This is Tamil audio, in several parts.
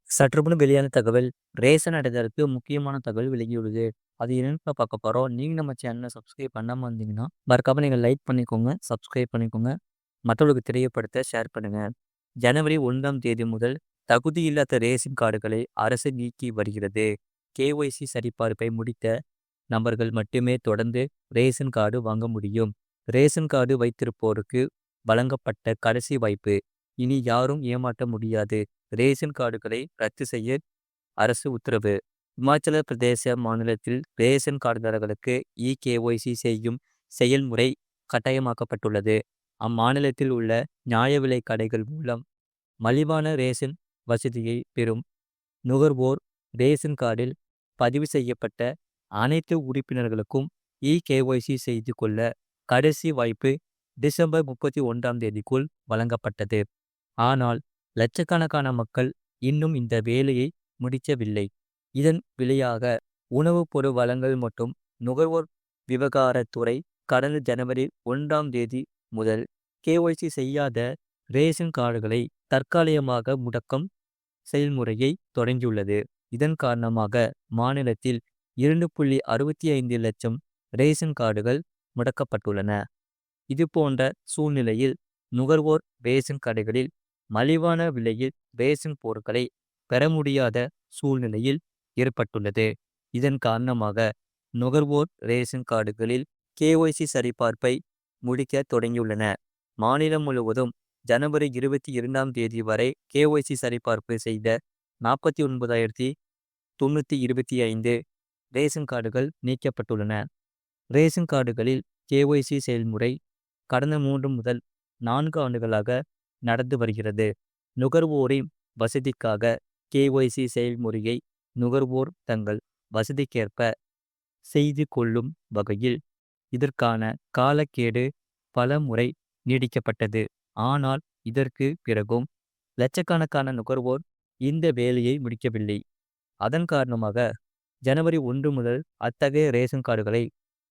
சற்று முன் வெளியான தகவல். ரேஷன் அடைதலுக்கு முக்கியமான தகவல் வெளியுள்ளது. அது என்னன்னு பார்க்க போறோம். நீங்க நம்ம சேனலை சப்ஸ்கிரைப் பண்ணாம இருந்தீங்கன்னா, மறக்காம நீங்க லைக் பண்ணிக்கோங்க, சப்ஸ்கிரைப் பண்ணிக்கோங்க. மற்றவர்களுக்கு தெரியப்படுத்த ஷேர் பண்ணுங்க. ஜனவரி 1ஆம் தேதி முதல் தகுதியில்லாத ரேஷன் கார்டுகளை அரசு நீக்கி வருகிறது. கேஒய்சி சரிபார்ப்பை முடித்த நபர்கள் மட்டுமே தொடர்ந்து ரேஷன் கார்டு வாங்க முடியும். ரேஷன் கார்டு வைத்திருப்போருக்கு வழங்கப்பட்ட கடைசி வாய்ப்பு. இனி யாரும் ஏமாற்ற முடியாது. ரேஷன் கார்டுகளை ரத்து செய்ய அரசு உத்தரவு. இமாச்சல பிரதேச மாநிலத்தில் ரேஷன் கார்டுதாரர்களுக்கு இகேஒய்சி செய்யும் செயல்முறை கட்டாயமாக்கப்பட்டுள்ளது. அம்மாநிலத்தில் உள்ள நியாய விலை கடைகள் மூலம் மலிவான ரேஷன் வசதியை பெறும் நுகர்வோர் ரேஷன் கார்டில் பதிவு செய்யப்பட்ட அனைத்து உறுப்பினர்களுக்கும் இகேஒய்சி செய்து கொள்ள கடைசி வாய்ப்பு டிசம்பர் 31ஆம் தேதிக்குள் வழங்கப்பட்டது. ஆனால் லட்சக்கணக்கான மக்கள் இன்னும் இந்த வேலையை முடிக்கவில்லை. இதன் விளைவாக உணவுப் பொருள் வழங்கல் மற்றும் நுகர்வோர் விவகாரத்துறை கடந்த ஜனவரி 1ஆம் தேதி முதல் கேஒய்சி செய்யாத ரேஷன் கார்டுகளை தற்காலிகமாக முடக்கும் செயல்முறையை தொடங்கியுள்ளது. இதன் காரணமாக மாநிலத்தில் 2.65 லட்சம் ரேஷன் கார்டுகள் முடக்கப்பட்டுள்ளன. இதுபோன்ற சூழ்நிலையில் நுகர்வோர் ரேஷன் கடைகளில் மலிவான விலையில் ரேஷன் பொருட்களை பெற முடியாத சூழ்நிலையில் ஏற்பட்டுள்ளது. இதன் காரணமாக நுகர்வோர் ரேஷன் கார்டுகளில் கேஒய்சி சரிபார்ப்பை முடிக்க தொடங்கியுள்ளன. மாநிலம் முழுவதும் ஜனவரி 22ஆம் தேதி வரை கேஒய்சி சரிபார்ப்பு செய்த 49,925 ரேஷன் கார்டுகள் நீக்கப்பட்டுள்ளன. ரேஷன் கார்டுகளில் கேஒய்சி செயல்முறை கடந்த 3 முதல் 4 ஆண்டுகளாக நடந்து வருகிறது. நுகர்வோரின் வசதிக்காக கேஒய்சி செயல்முறையை நுகர்வோர் தங்கள் வசதிக்கேற்ப செய்து கொள்ளும் வகையில் இதற்கான காலக்கெடு பல முறை நீடிக்கப்பட்டது. ஆனால் இதற்கு பிறகும் லட்சக்கணக்கான நுகர்வோர் இந்த வேலையை முடிக்கவில்லை. அதன் காரணமாக ஜனவரி 1 முதல் அத்தகைய ரேஷன் கார்டுகளை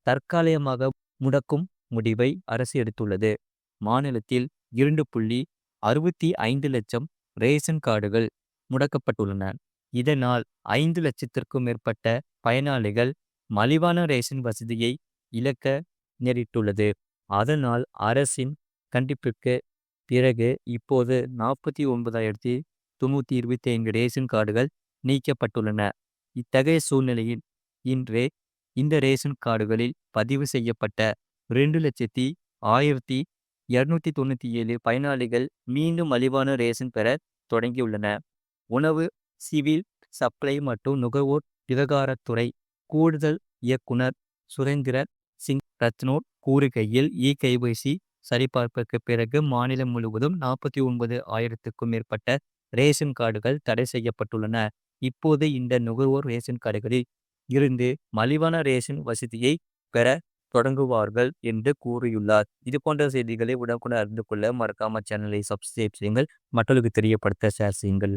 தற்காலிகமாக முடக்கும் முடிவை அரசு எடுத்துள்ளது. மாநிலத்தில் 2.65 லட்சம் ரேஷன் கார்டுகள் முடக்கப்பட்டுள்ளன. இதனால் 5 லட்சத்திற்கும் மேற்பட்ட பயனாளிகள் மலிவான ரேஷன் வசதியை இழக்க நேரிட்டுள்ளது. அதனால் அரசின் கண்டிப்புக்கு பிறகு இப்போது 49,925 ரேஷன் கார்டுகள் நீக்கப்பட்டுள்ளன. இத்தகைய சூழ்நிலையில் இன்று இந்த ரேஷன் கார்டுகளில் பதிவு செய்யப்பட்ட 2,01,297 பயனாளிகள் மீண்டும் மலிவான ரேஷன் பெற தொடங்கியுள்ளன. உணவு, சிவில் சப்ளை மற்றும் நுகர்வோர் விவகாரத்துறை கூடுதல் இயக்குனர் சுரேந்திர சிங் ரத்னோர் கூறுகையில், இகேஒய்சி சரிபார்ப்புக்கு பிறகு மாநிலம் முழுவதும் 49,000க்கும் மேற்பட்ட ரேஷன் கார்டுகள் தடை செய்யப்பட்டுள்ளன. இப்போது இந்த நுகர்வோர் ரேஷன் கார்டுகளில் இருந்து மலிவான ரேஷன் வசதியை பெற தொடங்குவார்கள் என்று கூறியுள்ளார். இது போன்ற செய்திகளை உடனுக்குடன் அறிந்து கொள்ள மறக்காம சேனலை சப்ஸ்கிரைப் செய்யுங்கள். மற்றவர்களுக்கு தெரியப்படுத்த ஷேர் செய்யுங்கள்.